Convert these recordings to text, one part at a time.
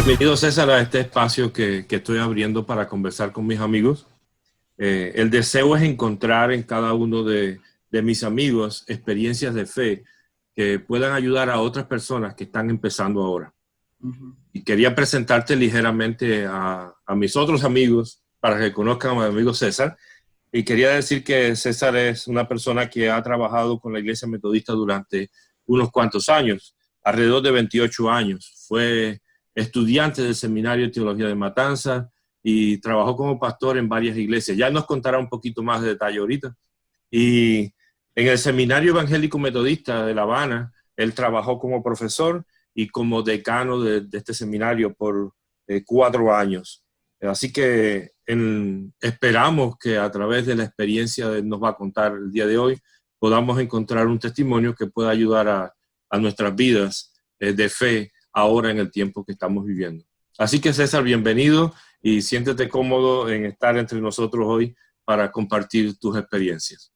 Bienvenido, César, a este espacio que estoy abriendo para conversar con mis amigos. El deseo es encontrar en cada uno de mis amigos experiencias de fe que puedan ayudar a otras personas que están empezando ahora. Y quería presentarte ligeramente a mis otros amigos para que conozcan a mi amigo César. Y quería decir que César es una persona que ha trabajado con la Iglesia Metodista durante unos cuantos años, alrededor de 28 años. Fue estudiante del Seminario de Teología de Matanzas y trabajó como pastor en varias iglesias. Ya nos contará un poquito más de detalle ahorita. Y en el Seminario Evangélico Metodista de La Habana, él trabajó como profesor y como decano de este seminario por 4 años. Así que esperamos que a través de la experiencia que nos va a contar el día de hoy, podamos encontrar un testimonio que pueda ayudar a nuestras vidas de fe ahora en el tiempo que estamos viviendo. Así que César, bienvenido y siéntete cómodo en estar entre nosotros hoy para compartir tus experiencias.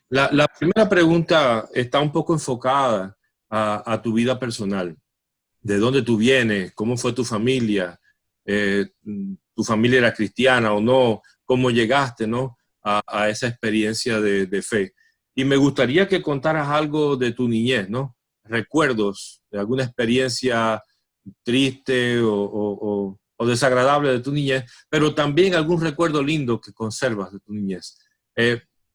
La primera pregunta está un poco enfocada a tu vida personal. ¿De dónde tú vienes? ¿Cómo fue tu familia? ¿Tu familia era cristiana o no? ¿Cómo llegaste, no, a esa experiencia de fe? Y me gustaría que contaras algo de tu niñez, ¿no? Recuerdos de alguna experiencia triste o desagradable de tu niñez, pero también algún recuerdo lindo que conservas de tu niñez.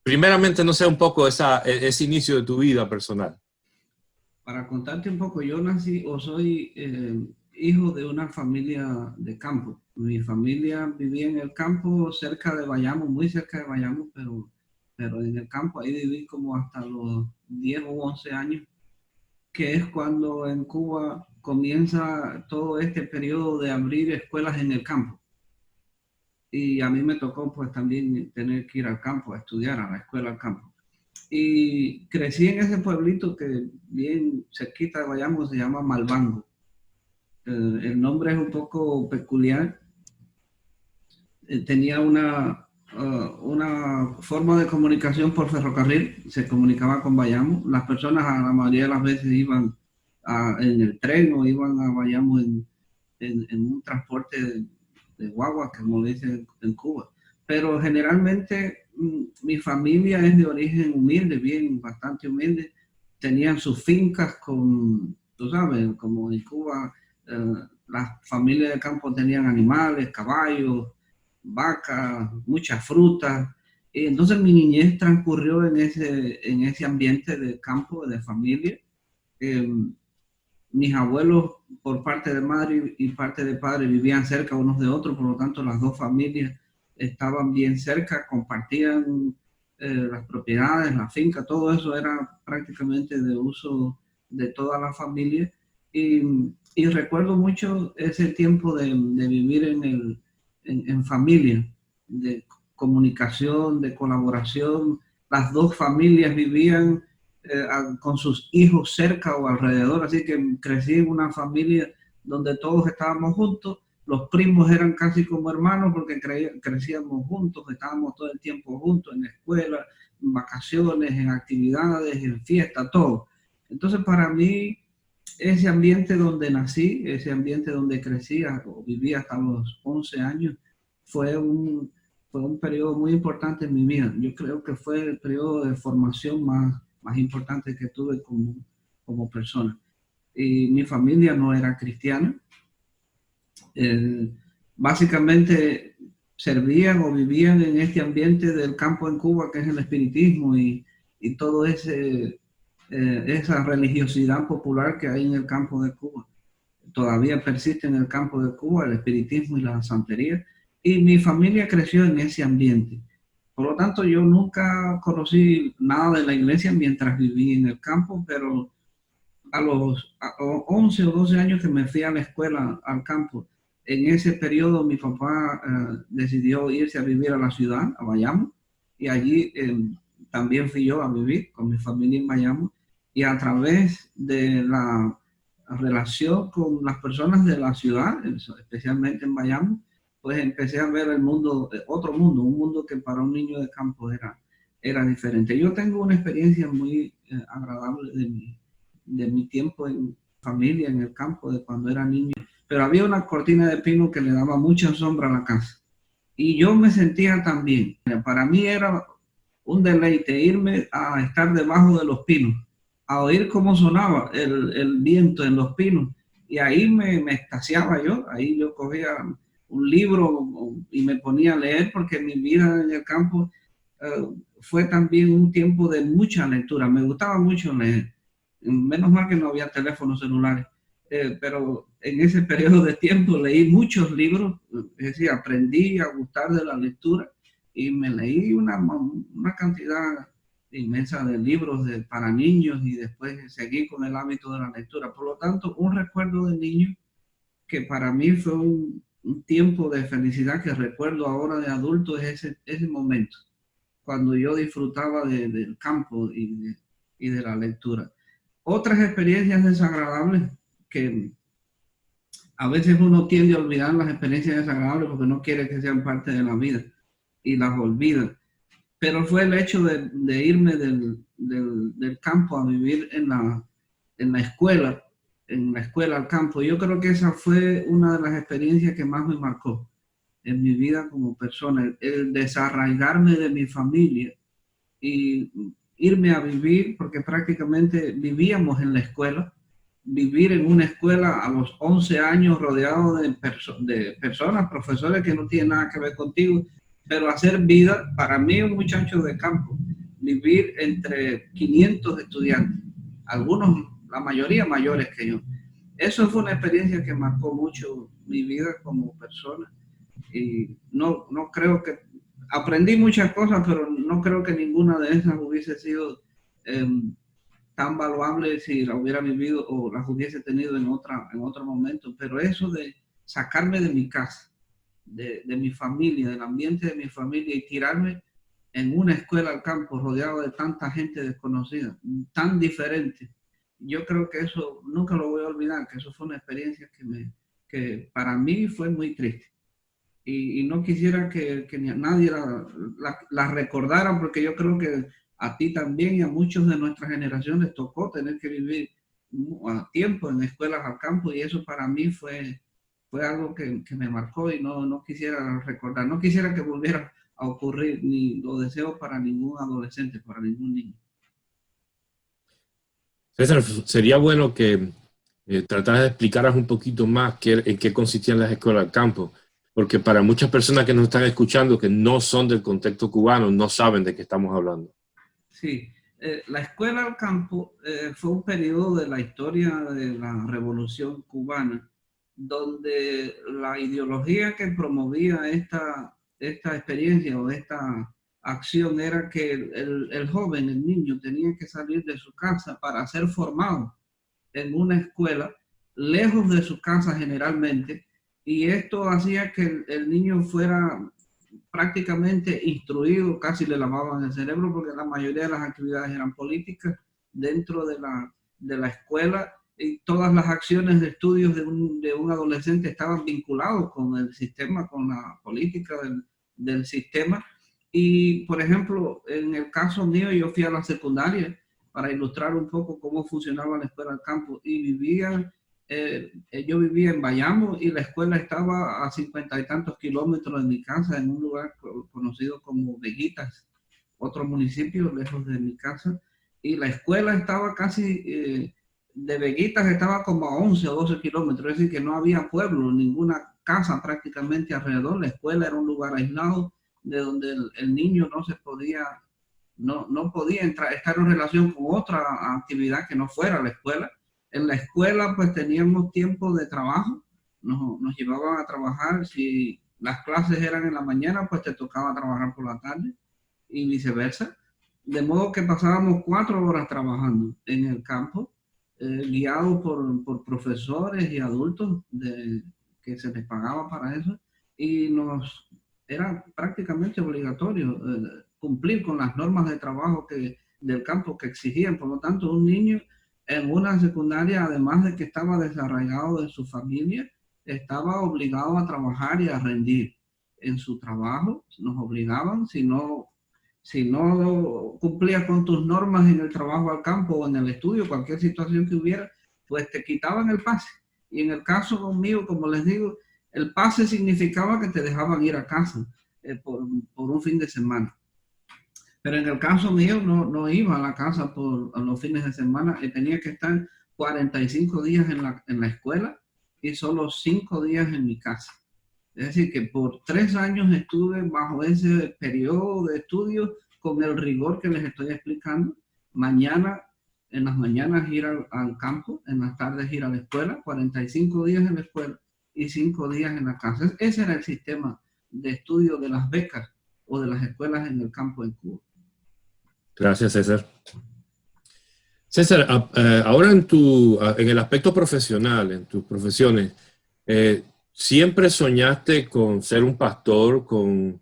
Primeramente, no sé, un poco ese inicio de tu vida personal. Para contarte un poco, yo nací o soy hijo de una familia de campo. Mi familia vivía en el campo cerca de Bayamo, muy cerca de Bayamo, pero en el campo ahí viví como hasta los 10 o 11 años, que es cuando en Cuba comienza todo este periodo de abrir escuelas en el campo. Y a mí me tocó pues también tener que ir al campo a estudiar, a la escuela al campo. Y crecí en ese pueblito que bien cerquita de Bayamo se llama Malbango. El nombre es un poco peculiar. Tenía una forma de comunicación por ferrocarril, se comunicaba con Bayamo. Las personas a la mayoría de las veces iban en el tren o iban a Bayamo en un transporte de guagua, como dicen en Cuba. Pero generalmente mi familia es de origen humilde, bien, bastante humilde. Tenían sus fincas con, tú sabes, como en Cuba, las familias de campo tenían animales, caballos, vacas, muchas frutas. Y entonces mi niñez transcurrió en ese ambiente de campo, de familia. Eh, Mis abuelos por parte de madre y parte de padre vivían cerca unos de otros, por lo tanto las dos familias estaban bien cerca, compartían las propiedades, la finca, todo eso era prácticamente de uso de toda la familia. Y recuerdo mucho ese tiempo de vivir en familia, de comunicación, de colaboración. Las dos familias vivían con sus hijos cerca o alrededor, así que crecí en una familia donde todos estábamos juntos, los primos eran casi como hermanos porque crecíamos juntos, estábamos todo el tiempo juntos en la escuela, en vacaciones, en actividades, en fiestas, todo. Entonces para mí ese ambiente donde nací, ese ambiente donde crecí o viví hasta los 11 años, fue un periodo muy importante en mi vida. Yo creo que fue el periodo de formación más importante que tuve como persona. Y mi familia no era cristiana. Básicamente servían o vivían en este ambiente del campo en Cuba, que es el espiritismo y todo esa religiosidad popular que hay en el campo de Cuba. Todavía persiste en el campo de Cuba el espiritismo y la santería. Y mi familia creció en ese ambiente. Por lo tanto, yo nunca conocí nada de la iglesia mientras viví en el campo, pero a los 11 o 12 años que me fui a la escuela, al campo, en ese periodo mi papá decidió irse a vivir a la ciudad, a Bayamo, y allí también fui yo a vivir con mi familia en Bayamo, y a través de la relación con las personas de la ciudad, especialmente en Bayamo, pues empecé a ver el mundo, otro mundo, un mundo que para un niño de campo era diferente. Yo tengo una experiencia muy agradable de mi tiempo en familia, en el campo, de cuando era niño. pero había una cortina de pino que le daba mucha sombra a la casa. Y yo me sentía tan bien. Para mí era un deleite irme a estar debajo de los pinos, a oír cómo sonaba el viento en los pinos. Y ahí me extasiaba yo, ahí yo cogía un libro y me ponía a leer, porque mi vida en el campo fue también un tiempo de mucha lectura. Me gustaba mucho leer. Menos mal que no había teléfonos celulares. Pero en ese periodo de tiempo leí muchos libros, es decir, aprendí a gustar de la lectura y me leí una cantidad inmensa de libros para niños y después seguí con el hábito de la lectura. Por lo tanto, un recuerdo de niño que para mí fue un tiempo de felicidad que recuerdo ahora de adulto es ese momento, cuando yo disfrutaba del campo y de la lectura. Otras experiencias desagradables que a veces uno tiende a olvidar las experiencias desagradables porque no quiere que sean parte de la vida y las olvida. Pero fue el hecho de irme del campo a vivir en la escuela al campo. Yo creo que esa fue una de las experiencias que más me marcó en mi vida como persona, el desarraigarme de mi familia y irme a vivir, porque prácticamente vivíamos en la escuela, vivir en una escuela a los 11 años rodeado de personas, profesores que no tienen nada que ver contigo, pero hacer vida, para mí un muchacho de campo, vivir entre 500 estudiantes, algunos, la mayoría mayores que yo. Eso fue una experiencia que marcó mucho mi vida como persona y no creo que, aprendí muchas cosas, pero no creo que ninguna de esas hubiese sido tan valuable si la hubiera vivido o las hubiese tenido en otro momento. Pero eso de sacarme de mi casa, de mi familia, del ambiente de mi familia y tirarme en una escuela al campo rodeado de tanta gente desconocida, tan diferente, yo creo que eso nunca lo voy a olvidar, que eso fue una experiencia que para mí fue muy triste. Y no quisiera que nadie la recordara, porque yo creo que a ti también y a muchos de nuestra generación les tocó tener que vivir a tiempo en escuelas al campo, y eso para mí fue algo que me marcó y no quisiera recordar, no quisiera que volviera a ocurrir, ni lo deseo para ningún adolescente, para ningún niño. César, sería bueno que trataras de explicaras un poquito más en qué consistían las escuelas al campo, porque para muchas personas que nos están escuchando que no son del contexto cubano, no saben de qué estamos hablando. Sí, la escuela al campo fue un periodo de la historia de la Revolución Cubana, donde la ideología que promovía esta experiencia o esta acción era que el joven, el niño, tenía que salir de su casa para ser formado en una escuela, lejos de su casa generalmente, y esto hacía que el niño fuera prácticamente instruido, casi le lavaban el cerebro, porque la mayoría de las actividades eran políticas dentro de la escuela, y todas las acciones de estudios de un adolescente estaban vinculados con el sistema, con la política del sistema. Y, por ejemplo, en el caso mío, yo fui a la secundaria para ilustrar un poco cómo funcionaba la escuela al campo, y yo vivía en Bayamo y la escuela estaba a 50 y tantos kilómetros de mi casa, en un lugar conocido como Veguitas, otro municipio lejos de mi casa, y la escuela estaba casi, de Veguitas estaba como a 11 o 12 kilómetros, es decir, que no había pueblo, ninguna casa prácticamente alrededor. La escuela era un lugar aislado de donde el niño no podía estar en relación con otra actividad que no fuera la escuela. En la escuela pues teníamos tiempo de trabajo, nos llevaban a trabajar. Si las clases eran en la mañana, pues te tocaba trabajar por la tarde y viceversa. De modo que pasábamos 4 horas trabajando en el campo, guiados por profesores y adultos que se les pagaba para eso, y era prácticamente obligatorio cumplir con las normas de trabajo del campo que exigían. Por lo tanto, un niño en una secundaria, además de que estaba desarraigado de su familia, estaba obligado a trabajar y a rendir en su trabajo. Nos obligaban, si no cumplías con tus normas en el trabajo al campo o en el estudio, cualquier situación que hubiera, pues te quitaban el pase Y en el caso mío, como les digo, el pase significaba que te dejaban ir a casa por un fin de semana. Pero en el caso mío no iba a la casa a los fines de semana y tenía que estar 45 días en la escuela y solo 5 días en mi casa. Es decir, que por 3 años estuve bajo ese periodo de estudio con el rigor que les estoy explicando. En las mañanas ir al campo, en las tardes ir a la escuela, 45 días en la escuela y 5 días en la casa. Ese era el sistema de estudio de las becas o de las escuelas en el campo en Cuba. Gracias, César. César, ahora en el aspecto profesional, en tus profesiones, ¿siempre soñaste con ser un pastor, con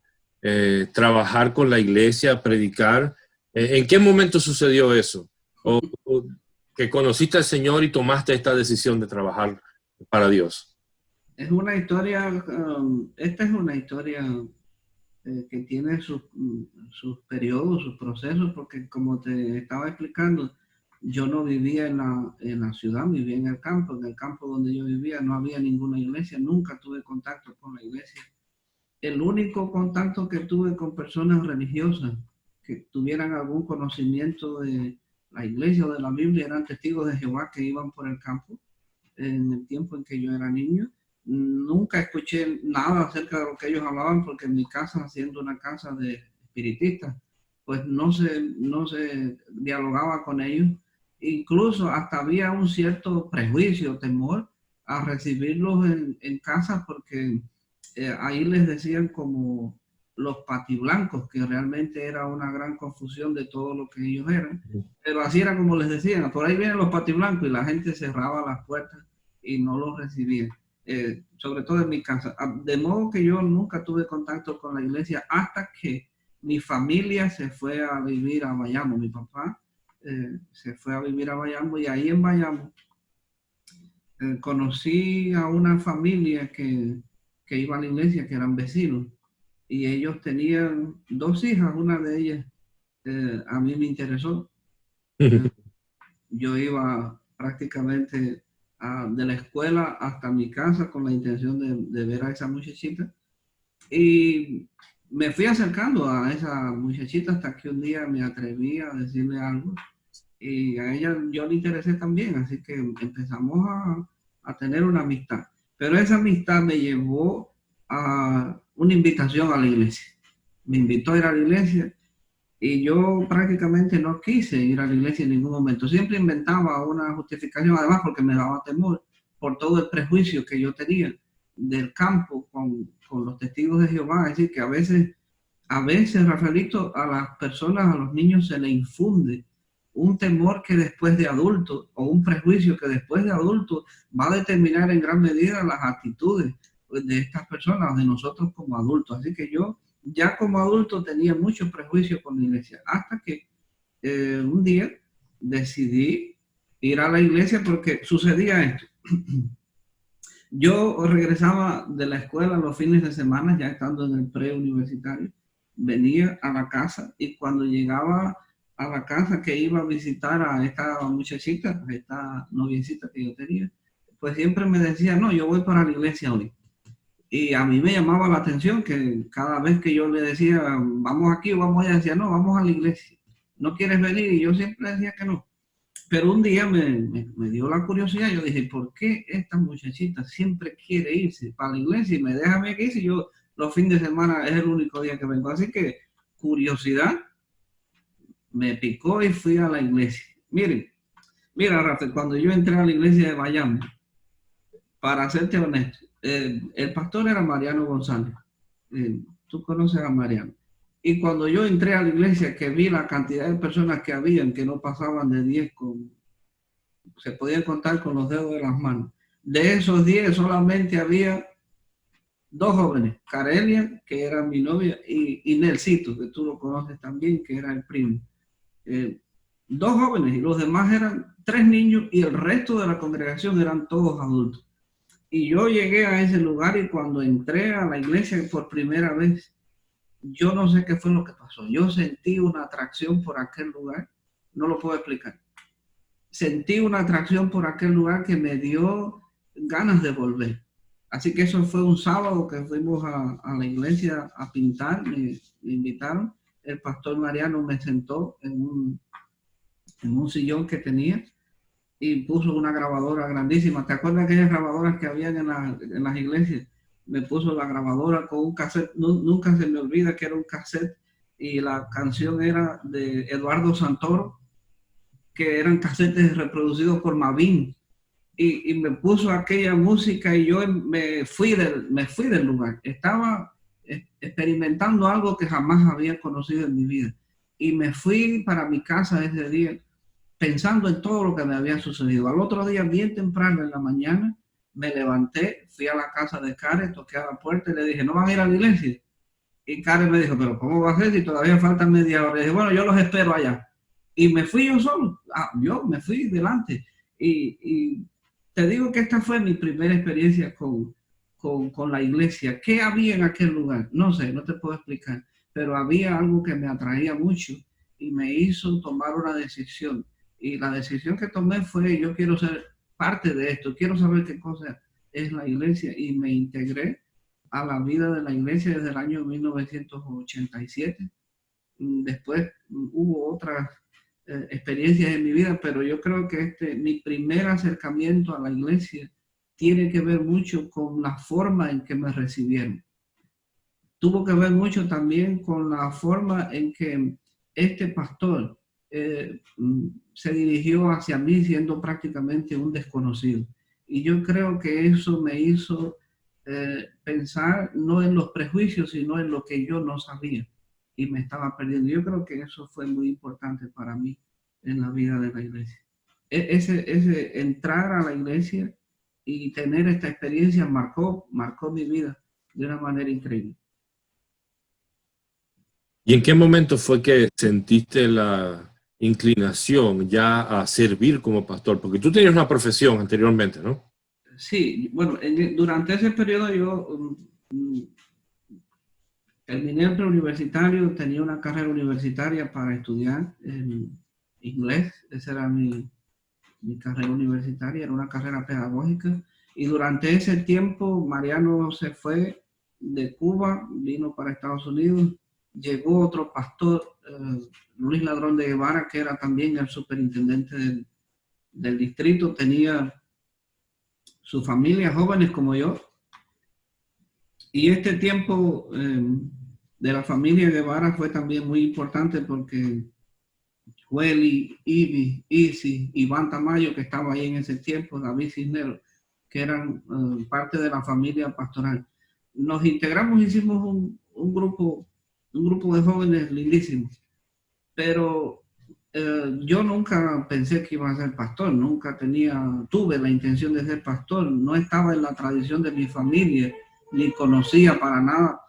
trabajar con la iglesia, predicar? ¿En qué momento sucedió eso? ¿O que conociste al Señor y tomaste esta decisión de trabajar para Dios? Es una historia, esta es una historia que tiene sus periodos, sus procesos, porque como te estaba explicando, yo no vivía en la ciudad, vivía en el campo. En el campo donde yo vivía no había ninguna iglesia, nunca tuve contacto con la iglesia. El único contacto que tuve con personas religiosas que tuvieran algún conocimiento de la iglesia o de la Biblia eran testigos de Jehová que iban por el campo en el tiempo en que yo era niño. Nunca escuché nada acerca de lo que ellos hablaban porque en mi casa, siendo una casa de espiritistas, pues no se dialogaba con ellos. Incluso hasta había un cierto prejuicio, temor a recibirlos en casa porque ahí les decían como los patiblancos, que realmente era una gran confusión de todo lo que ellos eran. Pero así era como les decían, por ahí vienen los patiblancos y la gente cerraba las puertas y no los recibía. Sobre todo en mi casa. De modo que yo nunca tuve contacto con la iglesia hasta que mi familia se fue a vivir a Bayamo. Mi papá se fue a vivir a Bayamo y ahí en Bayamo conocí a una familia que iba a la iglesia, que eran vecinos, y ellos tenían 2 hijas. Una de ellas a mí me interesó. Yo iba prácticamente de la escuela hasta mi casa con la intención de ver a esa muchachita, y me fui acercando a esa muchachita hasta que un día me atreví a decirle algo y a ella yo le interesé también, así que empezamos a tener una amistad. Pero esa amistad me llevó a una invitación a la iglesia. Me invitó a ir a la iglesia y yo prácticamente no quise ir a la iglesia en ningún momento. Siempre inventaba una justificación, además porque me daba temor por todo el prejuicio que yo tenía del campo con los testigos de Jehová. Es decir, que a veces, Rafaelito, a las personas, a los niños se les infunde un temor que después de adulto, o un prejuicio que después de adulto va a determinar en gran medida las actitudes de estas personas, de nosotros como adultos. Así que yo ya como adulto tenía mucho prejuicio con la iglesia, hasta que un día decidí ir a la iglesia porque sucedía esto. Yo regresaba de la escuela los fines de semana, ya estando en el preuniversitario, venía a la casa y cuando llegaba a la casa que iba a visitar a esta muchachita, a esta noviecita que yo tenía, pues siempre me decía, no, yo voy para la iglesia hoy. Y a mí me llamaba la atención que cada vez que yo le decía, vamos aquí o vamos allá, decía, no, vamos a la iglesia. ¿No quieres venir? Y yo siempre decía que no. Pero un día me dio la curiosidad. Yo dije, ¿por qué esta muchachita siempre quiere irse para la iglesia y me deja a mí aquí si yo los fines de semana es el único día que vengo? Así que curiosidad me picó y fui a la iglesia. Mira, Rafael, cuando yo entré a la iglesia de Bayamo, para serte honesto, el pastor era Mariano González. Tú conoces a Mariano. Y cuando yo entré a la iglesia, que vi la cantidad de personas que habían, que no pasaban de 10, se podían contar con los dedos de las manos. De esos 10 solamente había 2 jóvenes, Carelia, que era mi novia, y Nelsito, que tú lo conoces también, que era el primo. 2 jóvenes, y los demás eran 3 niños, y el resto de la congregación eran todos adultos. Y yo llegué a ese lugar y cuando entré a la iglesia por primera vez, yo no sé qué fue lo que pasó. Yo sentí una atracción por aquel lugar, no lo puedo explicar. Sentí una atracción por aquel lugar que me dio ganas de volver. Así que eso fue un sábado que fuimos a la iglesia a pintar, me invitaron. El pastor Mariano me sentó en un sillón que tenía y puso una grabadora grandísima. ¿Te acuerdas de aquellas grabadoras que habían en las iglesias? Me puso la grabadora con un cassette. Nunca se me olvida que era un cassette y la canción era de Eduardo Santoro, que eran cassettes reproducidos por Mavín. Y me puso aquella música y yo me fui del lugar. Estaba experimentando algo que jamás había conocido en mi vida. Y me fui para mi casa ese día pensando en todo lo que me había sucedido. Al otro día, bien temprano en la mañana, me levanté, fui a la casa de Karen, toqué a la puerta y le dije, ¿no van a ir a la iglesia? Y Karen me dijo, ¿pero cómo va a ser si todavía falta media hora? Le dije, bueno, yo los espero allá. Y me fui yo solo. Yo me fui delante. Y te digo que esta fue mi primera experiencia con la iglesia. ¿Qué había en aquel lugar? No sé, no te puedo explicar, pero había algo que me atraía mucho y me hizo tomar una decisión. Y la decisión que tomé fue, yo quiero ser parte de esto, quiero saber qué cosa es la iglesia, y me integré a la vida de la iglesia desde el año 1987. Después hubo otras experiencias en mi vida, pero yo creo que mi primer acercamiento a la iglesia tiene que ver mucho con la forma en que me recibieron. Tuvo que ver mucho también con la forma en que este pastor se dirigió hacia mí siendo prácticamente un desconocido. Y yo creo que eso me hizo pensar no en los prejuicios, sino en lo que yo no sabía y me estaba perdiendo. Yo creo que eso fue muy importante para mí en la vida de la iglesia. Ese entrar a la iglesia y tener esta experiencia marcó mi vida de una manera increíble. ¿Y en qué momento fue que sentiste la inclinación ya a servir como pastor? Porque tú tenías una profesión anteriormente, ¿no? Sí, bueno, durante ese periodo yo terminé el preuniversitario, tenía una carrera universitaria para estudiar en inglés. Esa era mi carrera universitaria, era una carrera pedagógica. Y durante ese tiempo Mariano se fue de Cuba, vino para Estados Unidos. Llegó otro pastor, Luis Ladrón de Guevara, que era también el superintendente del distrito. Tenía su familia, jóvenes como yo. Y este tiempo de la familia Guevara fue también muy importante porque Welly, Ivy, Isi, Iván Tamayo, que estaba ahí en ese tiempo, David Cisneros, que eran parte de la familia pastoral. Nos integramos, hicimos un grupo de jóvenes lindísimos, pero yo nunca pensé que iba a ser pastor, nunca tuve la intención de ser pastor, no estaba en la tradición de mi familia, ni conocía para nada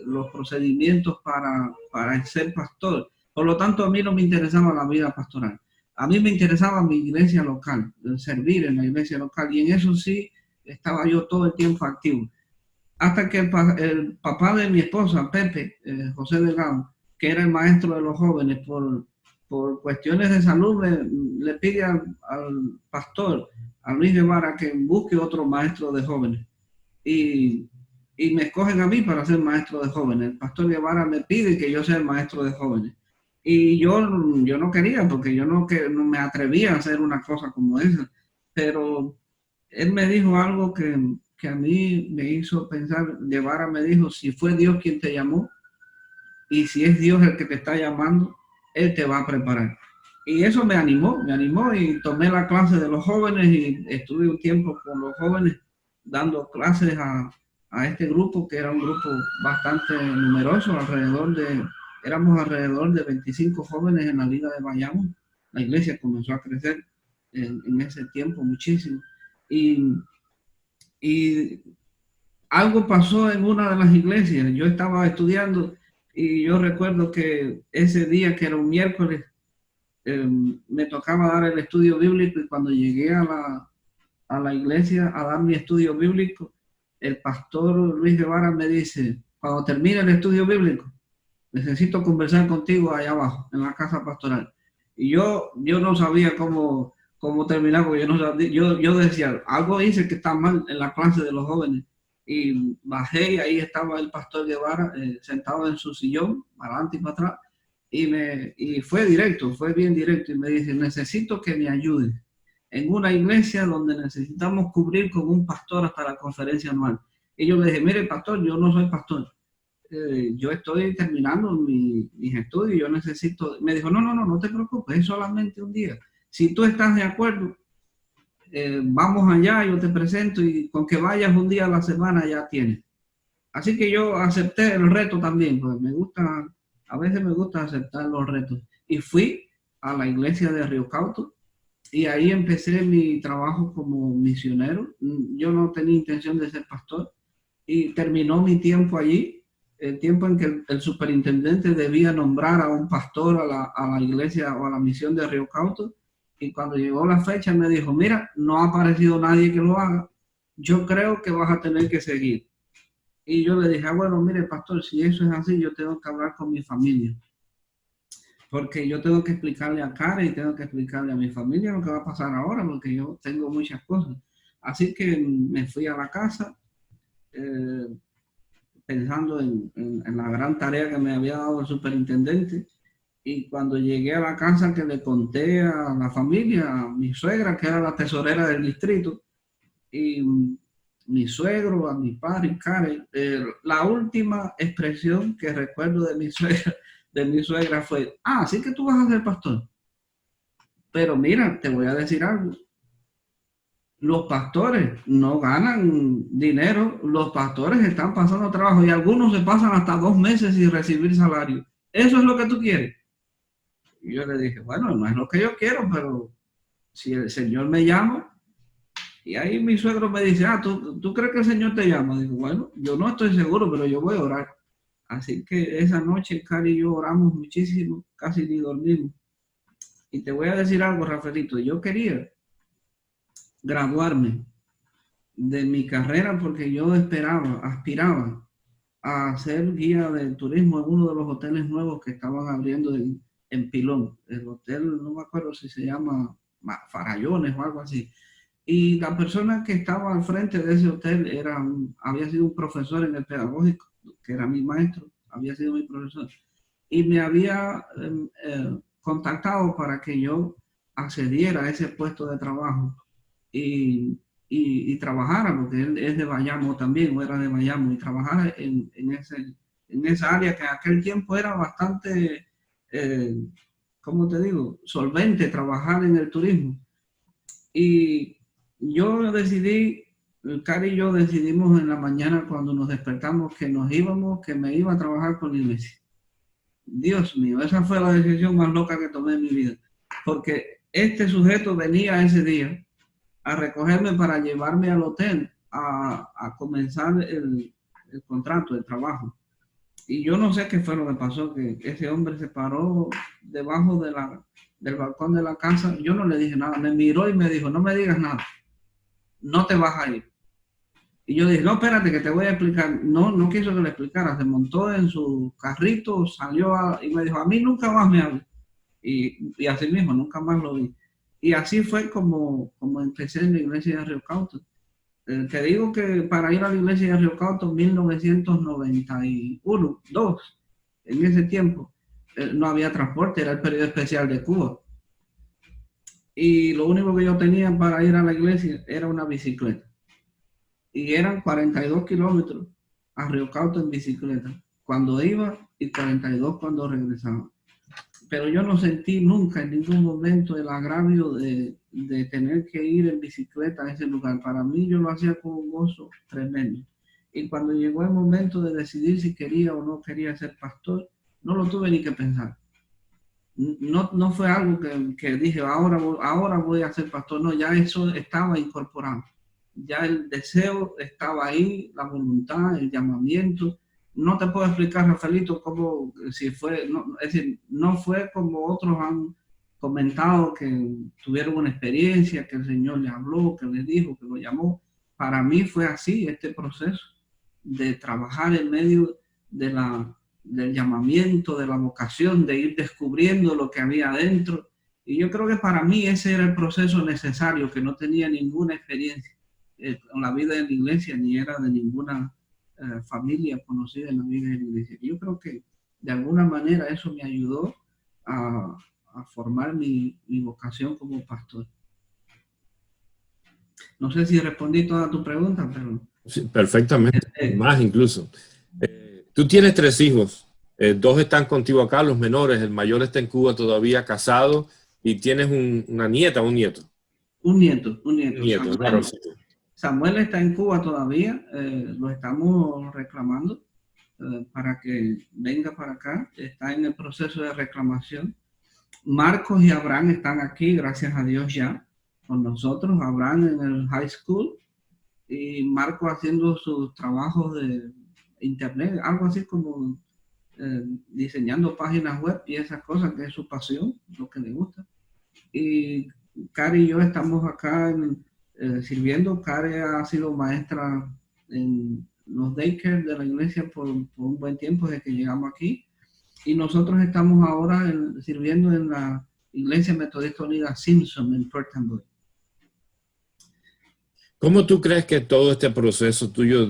los procedimientos para ser pastor. Por lo tanto, a mí no me interesaba la vida pastoral. A mí me interesaba mi iglesia local, servir en la iglesia local, y en eso sí estaba yo todo el tiempo activo. Hasta que el papá de mi esposa, Pepe, José Delgado, que era el maestro de los jóvenes, por cuestiones de salud, le pide al pastor, a Luis Guevara, que busque otro maestro de jóvenes. Y me escogen a mí para ser maestro de jóvenes. El pastor Guevara me pide que yo sea el maestro de jóvenes. Y yo no quería, porque yo no me atrevía a hacer una cosa como esa. Pero él me dijo algo que a mí me hizo pensar. Guevara me dijo, si fue Dios quien te llamó, y si es Dios el que te está llamando, Él te va a preparar. Y eso me animó y tomé la clase de los jóvenes y estuve un tiempo con los jóvenes dando clases a este grupo, que era un grupo bastante numeroso, éramos alrededor de 25 jóvenes en la vida de Bayamo. La iglesia comenzó a crecer en ese tiempo muchísimo. Y algo pasó en una de las iglesias. Yo estaba estudiando y yo recuerdo que ese día, que era un miércoles, me tocaba dar el estudio bíblico, y cuando llegué a la iglesia a dar mi estudio bíblico, el pastor Luis Guevara me dice, cuando termine el estudio bíblico, necesito conversar contigo allá abajo, en la casa pastoral. Y yo no sabía cómo cómo terminar, porque yo no sabía, yo decía, algo hice que está mal en la clase de los jóvenes. Y bajé y ahí estaba el pastor Guevara sentado en su sillón, para adelante y para atrás, y fue directo, fue bien directo, y me dice, necesito que me ayude en una iglesia donde necesitamos cubrir con un pastor hasta la conferencia anual. Y yo le dije, mire, pastor, yo no soy pastor. Yo estoy terminando mis estudios, yo necesito... Me dijo, no te preocupes, es solamente un día. Si tú estás de acuerdo, vamos allá, yo te presento y con que vayas un día a la semana ya tienes. Así que yo acepté el reto también, pues me gusta, a veces me gusta aceptar los retos. Y fui a la iglesia de Río Cauto y ahí empecé mi trabajo como misionero. Yo no tenía intención de ser pastor y terminó mi tiempo allí, el tiempo en que el superintendente debía nombrar a un pastor a la iglesia o a la misión de Río Cauto. Y cuando llegó la fecha me dijo, mira, no ha aparecido nadie que lo haga, yo creo que vas a tener que seguir. Y yo le dije, bueno, mire, pastor, si eso es así, yo tengo que hablar con mi familia. Porque yo tengo que explicarle a Karen y tengo que explicarle a mi familia lo que va a pasar ahora, porque yo tengo muchas cosas. Así que me fui a la casa pensando en la gran tarea que me había dado el superintendente. Y cuando llegué a la casa que le conté a la familia, a mi suegra, que era la tesorera del distrito, y mi suegro, a mi padre y Karen, la última expresión que recuerdo de mi suegra fue, sí que tú vas a ser pastor. Pero mira, te voy a decir algo. Los pastores no ganan dinero, los pastores están pasando trabajo y algunos se pasan hasta 2 meses sin recibir salario. ¿Eso es lo que tú quieres? Y yo le dije, bueno, no es lo que yo quiero, pero si el Señor me llama, y ahí mi suegro me dice, ¿tú crees que el Señor te llama? Digo, bueno, yo no estoy seguro, pero yo voy a orar. Así que esa noche Cari y yo oramos muchísimo, casi ni dormimos. Y te voy a decir algo, Rafaelito, yo quería graduarme de mi carrera porque yo aspiraba a ser guía de turismo en uno de los hoteles nuevos que estaban abriendo en Pilón. El hotel, no me acuerdo si se llama Farallones o algo así. Y la persona que estaba al frente de ese hotel había sido un profesor en el pedagógico, que era mi maestro, había sido mi profesor. Y me había contactado para que yo accediera a ese puesto de trabajo y trabajara, porque él es de Bayamo también, o era de Bayamo, y trabajara en esa área que en aquel tiempo era bastante, ¿cómo te digo?, solvente, trabajar en el turismo. Y yo decidí, Cari y yo decidimos en la mañana cuando nos despertamos que nos íbamos, que me iba a trabajar con la iglesia. Dios mío, esa fue la decisión más loca que tomé en mi vida, porque este sujeto venía ese día a recogerme para llevarme al hotel a comenzar el contrato, el trabajo. Y yo no sé qué fue lo que pasó, que ese hombre se paró debajo del balcón de la casa. Yo no le dije nada, me miró y me dijo, no me digas nada, no te vas a ir. Y yo dije, no, espérate, que te voy a explicar. No quiso que le explicara, se montó en su carrito, salió y me dijo, a mí nunca más me hables. Y así mismo, nunca más lo vi. Y así fue como empecé en la iglesia de Río Cauto. Te digo que para ir a la iglesia de Río Cauto, 1991, 2, en ese tiempo, no había transporte, era el periodo especial de Cuba. Y lo único que yo tenía para ir a la iglesia era una bicicleta. Y eran 42 kilómetros a Río Cauto en bicicleta, cuando iba, y 42 cuando regresaba. Pero yo no sentí nunca en ningún momento el agravio de tener que ir en bicicleta a ese lugar. Para mí yo lo hacía con un gozo tremendo. Y cuando llegó el momento de decidir si quería o no quería ser pastor, no lo tuve ni que pensar. No fue algo que dije, ahora voy a ser pastor. No, ya eso estaba incorporado. Ya el deseo estaba ahí, la voluntad, el llamamiento. No te puedo explicar, Rafaelito, cómo, si fue, es decir, no fue como otros han comentado que tuvieron una experiencia, que el Señor le habló, que le dijo, que lo llamó. Para mí fue así este proceso de trabajar en medio del llamamiento, de la vocación, de ir descubriendo lo que había adentro Y yo creo que para mí ese era el proceso necesario, que no tenía ninguna experiencia en la vida de la iglesia, ni era de ninguna familia conocida en la vida de la iglesia. Yo creo que de alguna manera eso me ayudó a formar mi vocación como pastor. No sé si respondí toda tu pregunta, pero... Sí, perfectamente, más incluso. Tú tienes 3 hijos, 2 están contigo acá, los menores, el mayor está en Cuba todavía casado, y tienes una nieta, un nieto. Un nieto. Un nieto, claro. Samuel está en Cuba todavía, lo estamos reclamando para que venga para acá, está en el proceso de reclamación. Marcos y Abraham están aquí, gracias a Dios ya, con nosotros. Abraham en el high school y Marcos haciendo sus trabajos de internet, algo así como diseñando páginas web y esas cosas, que es su pasión, lo que le gusta. Y Cari y yo estamos acá sirviendo. Cari ha sido maestra en los daycare de la iglesia por un buen tiempo desde que llegamos aquí. Y nosotros estamos ahora sirviendo en la Iglesia Metodista Unida Simpson en Perth Amboy. ¿Cómo tú crees que todo este proceso tuyo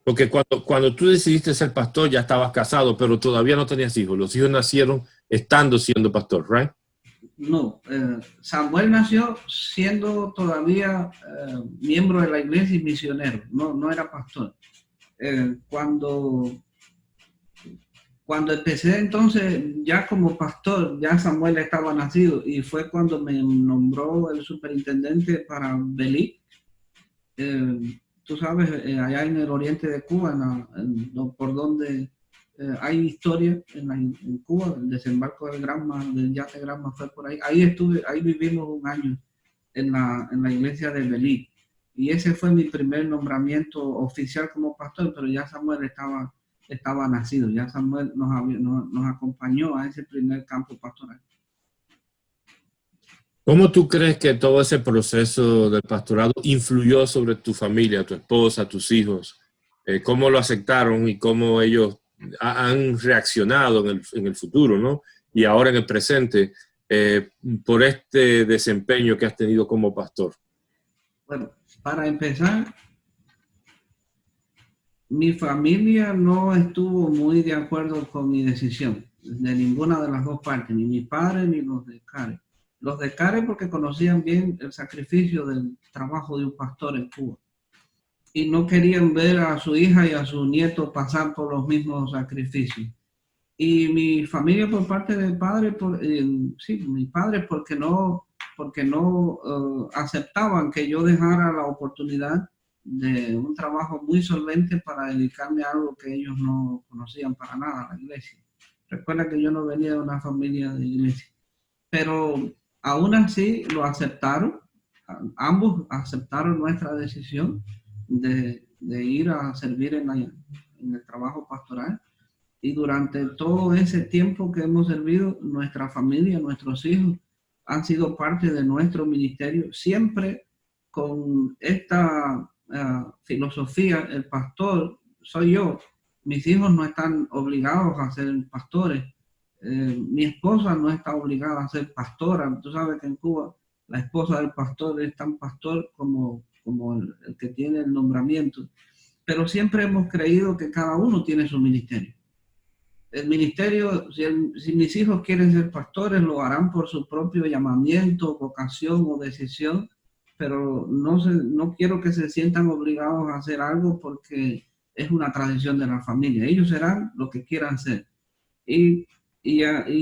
porque cuando tú decidiste ser pastor ya estabas casado, pero todavía no tenías hijos? Los hijos nacieron estando siendo pastor, ¿right? No, Samuel nació siendo todavía miembro de la iglesia y misionero, no era pastor. Cuando empecé entonces ya como pastor, ya Samuel estaba nacido y fue cuando me nombró el superintendente para Belí. Tú sabes, allá en el oriente de Cuba, por donde hay historia en Cuba, el desembarco del yate Granma fue por ahí. Ahí vivimos un año en la iglesia de Belí. Y ese fue mi primer nombramiento oficial como pastor, pero ya Samuel estaba nacido, ya Samuel nos acompañó a ese primer campo pastoral. ¿Cómo tú crees que todo ese proceso del pastorado influyó sobre tu familia, tu esposa, tus hijos? ¿Cómo lo aceptaron y cómo ellos han reaccionado en el futuro, ¿no? Y ahora en el presente, por este desempeño que has tenido como pastor? Bueno, para empezar, mi familia no estuvo muy de acuerdo con mi decisión, de ninguna de las dos partes, ni mi padre ni los de Care. Los de Care porque conocían bien el sacrificio del trabajo de un pastor en Cuba. Y no querían ver a su hija y a su nieto pasar por los mismos sacrificios. Y mi familia por parte del padre, mi padre porque no aceptaban que yo dejara la oportunidad de un trabajo muy solvente para dedicarme a algo que ellos no conocían para nada, la iglesia. Recuerda que yo no venía de una familia de iglesia. Pero aún así lo aceptaron, ambos aceptaron nuestra decisión de ir a servir en el trabajo pastoral. Y durante todo ese tiempo que hemos servido, nuestra familia, nuestros hijos, han sido parte de nuestro ministerio, siempre con esta filosofía: el pastor soy yo, mis hijos no están obligados a ser pastores, mi esposa no está obligada a ser pastora. Tú sabes que en Cuba la esposa del pastor es tan pastor como el que tiene el nombramiento, pero siempre hemos creído que cada uno tiene su ministerio. El ministerio, si mis hijos quieren ser pastores, lo harán por su propio llamamiento, vocación o decisión, pero no quiero que se sientan obligados a hacer algo porque es una tradición de la familia. Ellos serán lo que quieran ser. Y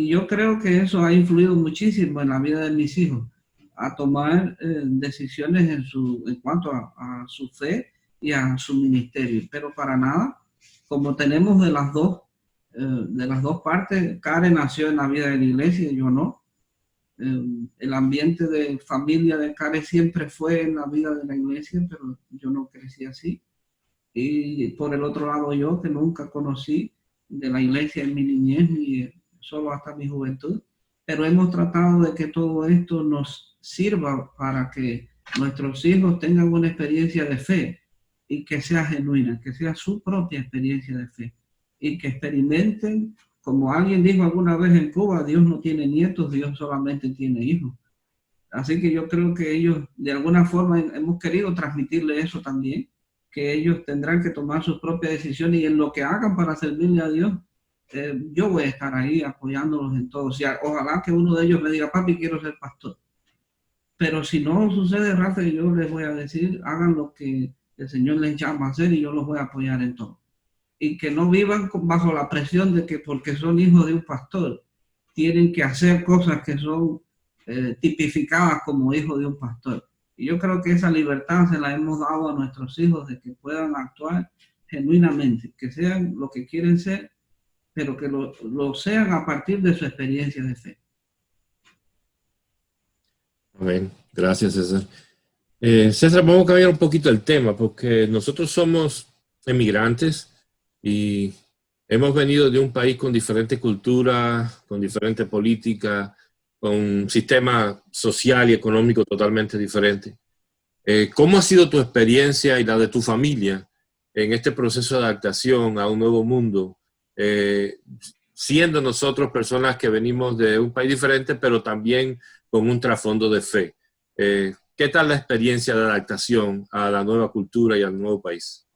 yo creo que eso ha influido muchísimo en la vida de mis hijos, a tomar decisiones en cuanto a su fe y a su ministerio. Pero para nada, como tenemos de las dos partes. Karen nació en la vida de la iglesia, yo no. El ambiente de familia de Karen siempre fue en la vida de la iglesia, pero yo no crecí así. Y por el otro lado, yo que nunca conocí de la iglesia en mi niñez, ni solo hasta mi juventud, pero hemos tratado de que todo esto nos sirva para que nuestros hijos tengan una experiencia de fe y que sea genuina, que sea su propia experiencia de fe, y que experimenten como alguien dijo alguna vez en Cuba, Dios no tiene nietos, Dios solamente tiene hijos. Así que yo creo que ellos, de alguna forma, hemos querido transmitirle eso también, que ellos tendrán que tomar sus propias decisiones y en lo que hagan para servirle a Dios, yo voy a estar ahí apoyándolos en todo. O sea, ojalá que uno de ellos me diga, papi, quiero ser pastor. Pero si no sucede, Rafa, yo les voy a decir, hagan lo que el Señor les llama a hacer y yo los voy a apoyar en todo. Y que no vivan bajo la presión de que porque son hijos de un pastor, tienen que hacer cosas que son tipificadas como hijos de un pastor. Y yo creo que esa libertad se la hemos dado a nuestros hijos de que puedan actuar genuinamente, que sean lo que quieren ser, pero que lo sean a partir de su experiencia de fe. Amén. Gracias, César. César, vamos a cambiar un poquito el tema porque nosotros somos emigrantes y hemos venido de un país con diferentes culturas, con diferentes políticas, con un sistema social y económico totalmente diferente. ¿Cómo ha sido tu experiencia y la de tu familia en este proceso de adaptación a un nuevo mundo? Siendo nosotros personas que venimos de un país diferente, pero también con un trasfondo de fe. ¿Qué tal la experiencia de adaptación a la nueva cultura y al nuevo país?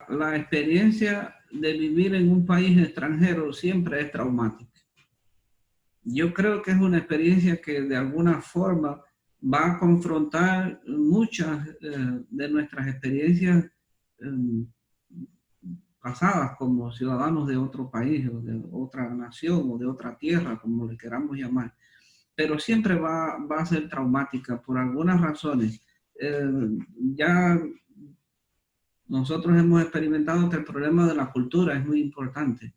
La experiencia de vivir en un país extranjero siempre es traumática. Yo creo que es una experiencia que de alguna forma va a confrontar muchas de nuestras experiencias pasadas como ciudadanos de otro país o de otra nación o de otra tierra, como le queramos llamar. Pero siempre va a ser traumática por algunas razones. Ya nosotros hemos experimentado que el problema de la cultura es muy importante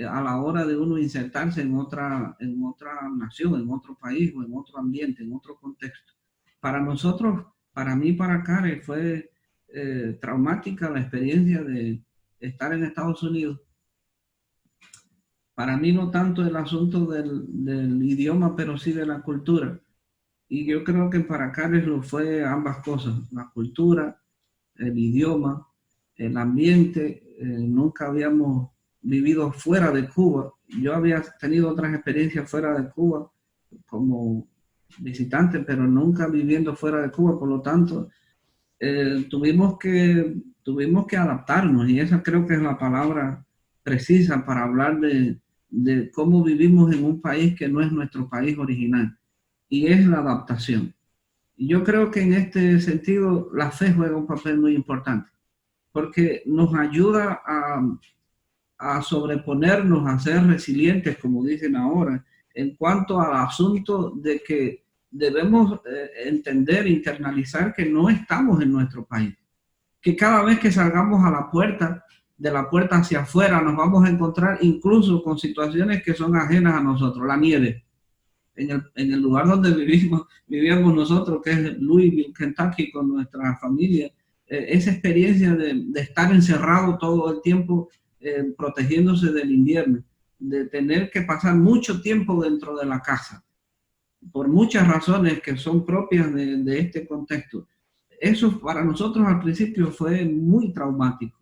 a la hora de uno insertarse en otra nación, en otro país o en otro ambiente, en otro contexto. Para nosotros, para mí, para Karen, fue traumática la experiencia de estar en Estados Unidos. Para mí no tanto el asunto del idioma, pero sí de la cultura. Y yo creo que para Karen lo fue ambas cosas, la cultura, el idioma, el ambiente. Nunca habíamos vivido fuera de Cuba. Yo había tenido otras experiencias fuera de Cuba como visitante, pero nunca viviendo fuera de Cuba. Por lo tanto, tuvimos que adaptarnos y esa creo que es la palabra precisa para hablar de cómo vivimos en un país que no es nuestro país original, y es la adaptación. Y yo creo que en este sentido la fe juega un papel muy importante, porque nos ayuda a sobreponernos, a ser resilientes, como dicen ahora, en cuanto al asunto de que debemos entender, internalizar que no estamos en nuestro país, que cada vez que salgamos a la puerta, de la puerta hacia afuera, nos vamos a encontrar incluso con situaciones que son ajenas a nosotros. La nieve, en el lugar donde vivíamos nosotros, que es Louisville, Kentucky, con nuestra familia, esa experiencia de estar encerrado todo el tiempo, protegiéndose del invierno, de tener que pasar mucho tiempo dentro de la casa, por muchas razones que son propias de este contexto. Eso para nosotros al principio fue muy traumático.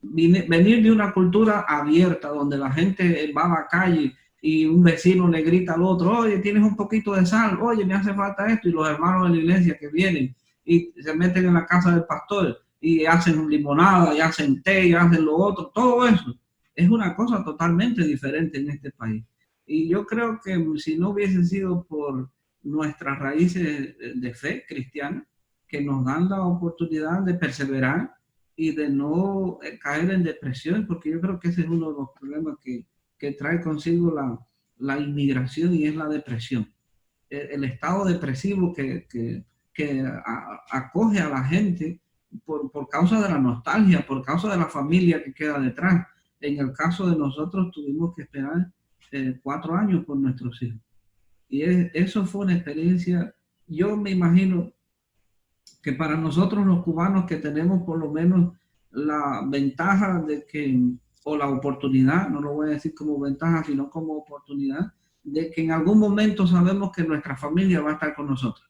Venir de una cultura abierta, donde la gente va a la calle y un vecino le grita al otro, oye, tienes un poquito de sal, oye, me hace falta esto, y los hermanos de la iglesia que vienen y se meten en la casa del pastor y hacen limonada, y hacen té, y hacen lo otro, todo eso es una cosa totalmente diferente en este país. Y yo creo que si no hubiese sido por nuestras raíces de fe cristiana, que nos dan la oportunidad de perseverar y de no caer en depresión, porque yo creo que ese es uno de los problemas que trae consigo la inmigración, y es la depresión. El estado depresivo que acoge a la gente por causa de la nostalgia, por causa de la familia que queda detrás. En el caso de nosotros tuvimos que esperar 4 años por nuestros hijos. Y eso fue una experiencia, yo me imagino que para nosotros los cubanos, que tenemos por lo menos la ventaja de que, o la oportunidad, no lo voy a decir como ventaja, sino como oportunidad, de que en algún momento sabemos que nuestra familia va a estar con nosotros.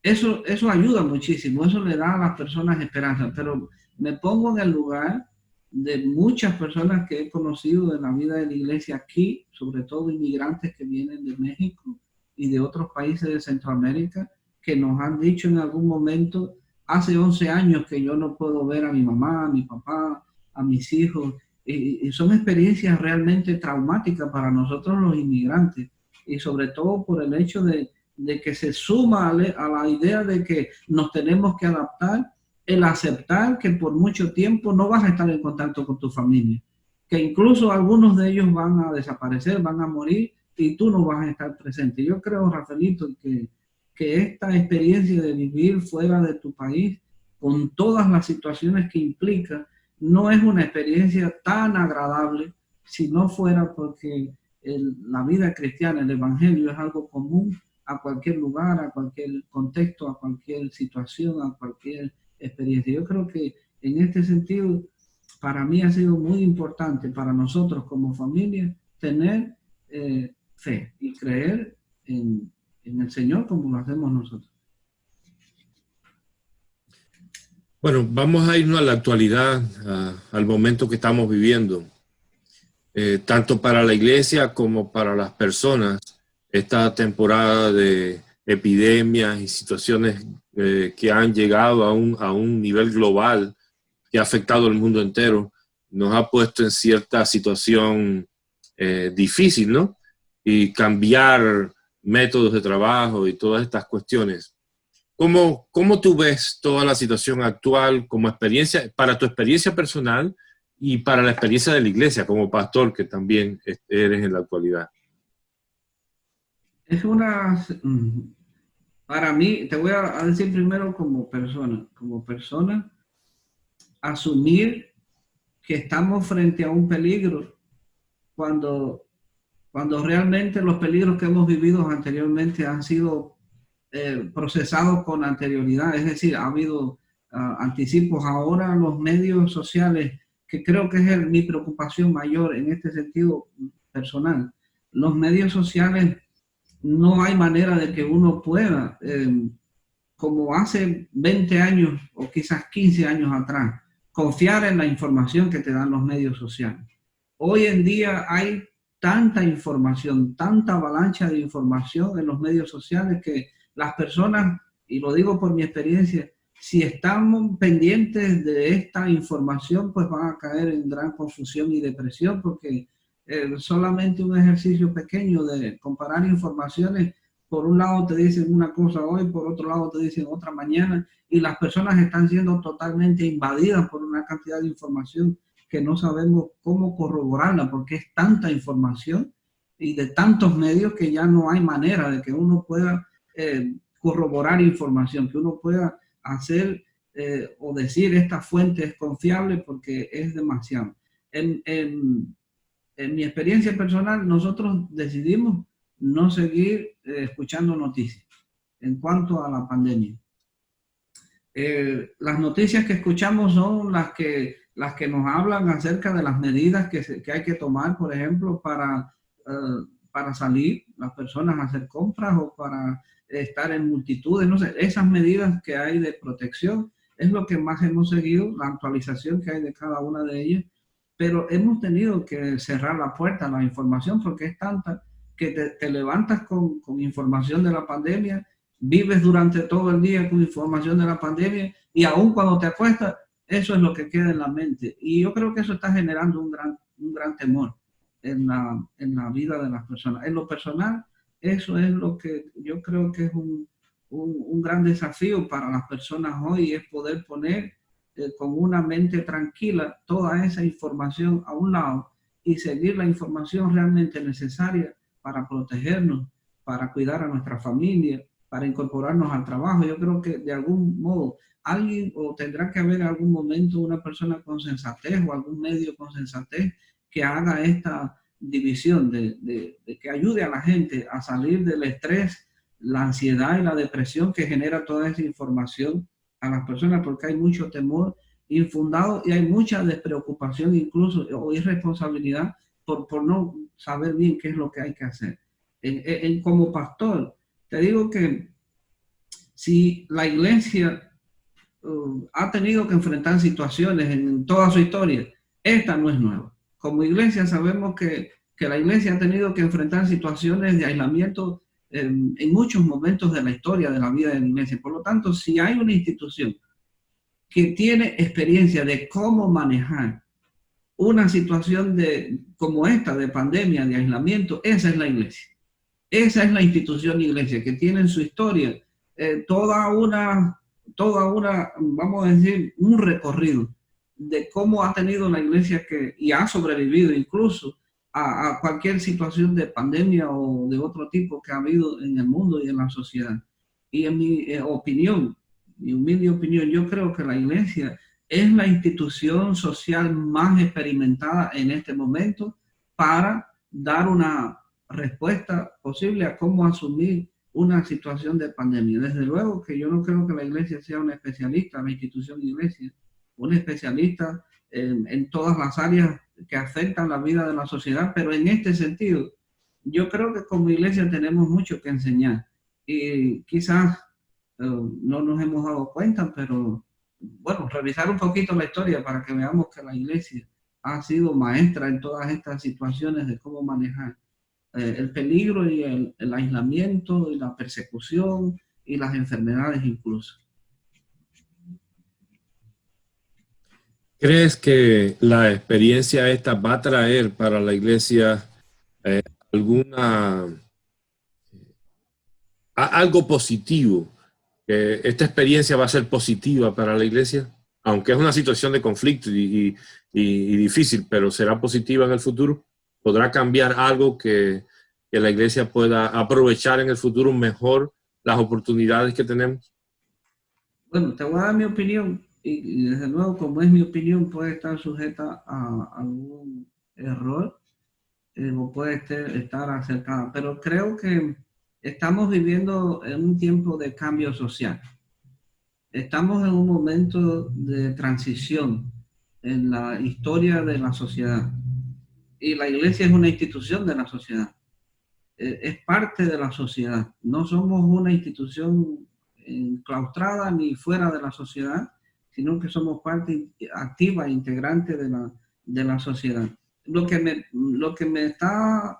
Eso ayuda muchísimo, eso le da a las personas esperanza, pero me pongo en el lugar de muchas personas que he conocido en la vida de la iglesia aquí, sobre todo inmigrantes que vienen de México y de otros países de Centroamérica, que nos han dicho en algún momento, hace 11 años que yo no puedo ver a mi mamá, a mi papá, a mis hijos, y son experiencias realmente traumáticas para nosotros los inmigrantes, y sobre todo por el hecho de que se suma a la idea de que nos tenemos que adaptar, el aceptar que por mucho tiempo no vas a estar en contacto con tu familia, que incluso algunos de ellos van a desaparecer, van a morir y tú no vas a estar presente. Yo creo, Rafaelito, que esta experiencia de vivir fuera de tu país, con todas las situaciones que implica, no es una experiencia tan agradable si no fuera porque la vida cristiana, el evangelio es algo común a cualquier lugar, a cualquier contexto, a cualquier situación, a cualquier experiencia. Yo creo que en este sentido, para mí ha sido muy importante para nosotros como familia tener fe y creer en el Señor como lo hacemos nosotros. Bueno, vamos a irnos a la actualidad, al momento que estamos viviendo. Tanto para la iglesia como para las personas, esta temporada de epidemias y situaciones que han llegado a un nivel global que ha afectado al mundo entero, nos ha puesto en cierta situación difícil, ¿no? Y cambiar métodos de trabajo y todas estas cuestiones. ¿Cómo tú ves toda la situación actual como experiencia, para tu experiencia personal y para la experiencia de la iglesia como pastor que también eres en la actualidad? Es para mí, te voy a decir primero como persona, asumir que estamos frente a un peligro cuando realmente los peligros que hemos vivido anteriormente han sido procesados con anterioridad, es decir, ha habido anticipos. Ahora los medios sociales, que creo que es mi preocupación mayor en este sentido personal, los medios sociales, no hay manera de que uno pueda, como hace 20 años o quizás 15 años atrás, confiar en la información que te dan los medios sociales. Hoy en día hay tanta información, tanta avalancha de información en los medios sociales que las personas, y lo digo por mi experiencia, si estamos pendientes de esta información, pues van a caer en gran confusión y depresión, porque solamente un ejercicio pequeño de comparar informaciones, por un lado te dicen una cosa hoy, por otro lado te dicen otra mañana, y las personas están siendo totalmente invadidas por una cantidad de información que no sabemos cómo corroborarla, porque es tanta información y de tantos medios que ya no hay manera de que uno pueda corroborar información, que uno pueda hacer o decir esta fuente es confiable, porque es demasiado. En mi experiencia personal, nosotros decidimos no seguir escuchando noticias en cuanto a la pandemia. Las noticias que escuchamos son las que nos hablan acerca de las medidas que hay que tomar, por ejemplo, para salir las personas a hacer compras o para estar en multitudes, no sé, esas medidas que hay de protección es lo que más hemos seguido, la actualización que hay de cada una de ellas, pero hemos tenido que cerrar la puerta a la información porque es tanta que te levantas con información de la pandemia, vives durante todo el día con información de la pandemia y aún cuando te acuestas, eso es lo que queda en la mente. Y yo creo que eso está generando un gran temor en la vida de las personas. En lo personal, eso es lo que yo creo que es un gran desafío para las personas hoy, es poder poner con una mente tranquila toda esa información a un lado y seguir la información realmente necesaria para protegernos, para cuidar a nuestra familia, para incorporarnos al trabajo. Yo creo que de algún modo alguien, o tendrá que haber en algún momento una persona con sensatez o algún medio con sensatez que haga esta división de que ayude a la gente a salir del estrés, la ansiedad y la depresión que genera toda esa información a las personas, porque hay mucho temor infundado y hay mucha despreocupación incluso o irresponsabilidad por no saber bien qué es lo que hay que hacer. Como pastor, te digo que si la iglesia ha tenido que enfrentar situaciones en toda su historia Esta no es nueva. Como iglesia sabemos que la iglesia ha tenido que enfrentar situaciones de aislamiento en muchos momentos de la historia de la vida de la iglesia. Por lo tanto, si hay una institución que tiene experiencia de cómo manejar una situación como esta, de pandemia, de aislamiento, esa es la iglesia. Esa es la institución iglesia, que tiene en su historia toda una, vamos a decir, un recorrido de cómo ha tenido la iglesia y ha sobrevivido incluso a cualquier situación de pandemia o de otro tipo que ha habido en el mundo y en la sociedad. Y en mi opinión, mi humilde opinión, yo creo que la iglesia es la institución social más experimentada en este momento para dar una respuesta posible a cómo asumir una situación de pandemia. Desde luego que yo no creo que la iglesia sea una especialista, la institución iglesia, un especialista en todas las áreas que afectan la vida de la sociedad, pero en este sentido, yo creo que como iglesia tenemos mucho que enseñar y quizás no nos hemos dado cuenta, pero bueno, revisar un poquito la historia para que veamos que la iglesia ha sido maestra en todas estas situaciones de cómo manejar el peligro y el aislamiento y la persecución y las enfermedades incluso. ¿Crees que la experiencia esta va a traer para la iglesia eh, alguna algo positivo? Que esta experiencia va a ser positiva para la iglesia, aunque es una situación de conflicto y difícil, pero será positiva en el futuro. ¿Podrá cambiar algo que la iglesia pueda aprovechar en el futuro mejor las oportunidades que tenemos? Bueno, te voy a dar mi opinión y desde luego, como es mi opinión, puede estar sujeta a algún error o puede estar acercada, pero creo que estamos viviendo en un tiempo de cambio social. Estamos en un momento de transición en la historia de la sociedad y la iglesia es una institución de la sociedad, es parte de la sociedad, no somos una institución enclaustrada ni fuera de la sociedad, sino que somos parte activa e integrante de la sociedad. Lo que me está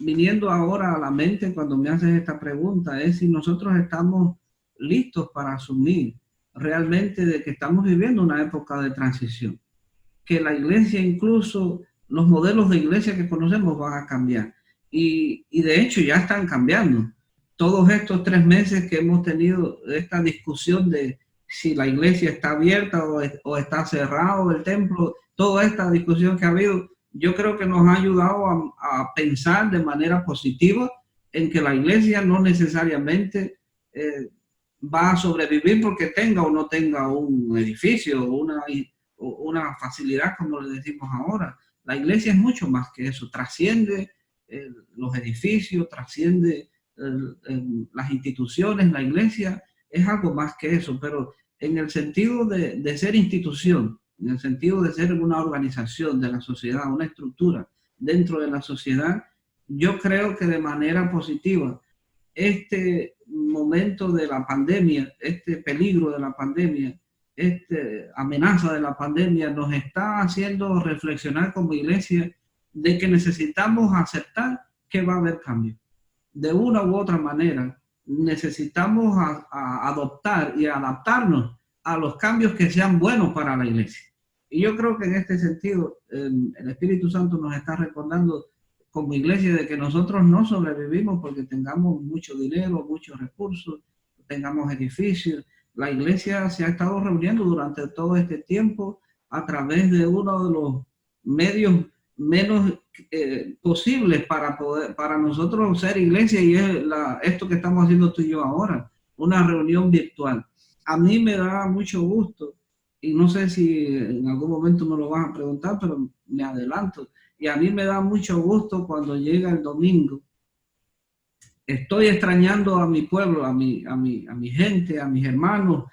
viniendo ahora a la mente cuando me haces esta pregunta es si nosotros estamos listos para asumir realmente de que estamos viviendo una época de transición, que la iglesia, incluso los modelos de iglesia que conocemos van a cambiar y de hecho ya están cambiando. Todos estos 3 meses que hemos tenido esta discusión de si la iglesia está abierta o está cerrado el templo, toda esta discusión que ha habido, yo creo que nos ha ayudado a pensar de manera positiva en que la iglesia no necesariamente va a sobrevivir porque tenga o no tenga un edificio o una facilidad, como le decimos ahora. La iglesia es mucho más que eso, trasciende los edificios, trasciende las instituciones. La iglesia es algo más que eso, pero en el sentido de ser institución, en el sentido de ser una organización de la sociedad, una estructura dentro de la sociedad, yo creo que de manera positiva este momento de la pandemia, este peligro de la pandemia, esta amenaza de la pandemia nos está haciendo reflexionar como iglesia de que necesitamos aceptar que va a haber cambio. De una u otra manera, necesitamos adoptar y adaptarnos a los cambios que sean buenos para la iglesia. Y yo creo que en este sentido, el Espíritu Santo nos está recordando como iglesia de que nosotros no sobrevivimos porque tengamos mucho dinero, muchos recursos, tengamos edificios. La iglesia se ha estado reuniendo durante todo este tiempo a través de uno de los medios menos posibles para nosotros ser iglesia, y es esto que estamos haciendo tú y yo ahora, una reunión virtual. A mí me da mucho gusto, y no sé si en algún momento me lo vas a preguntar, pero me adelanto. Y a mí me da mucho gusto cuando llega el domingo. Estoy extrañando a mi pueblo, a mi gente, a mis hermanos,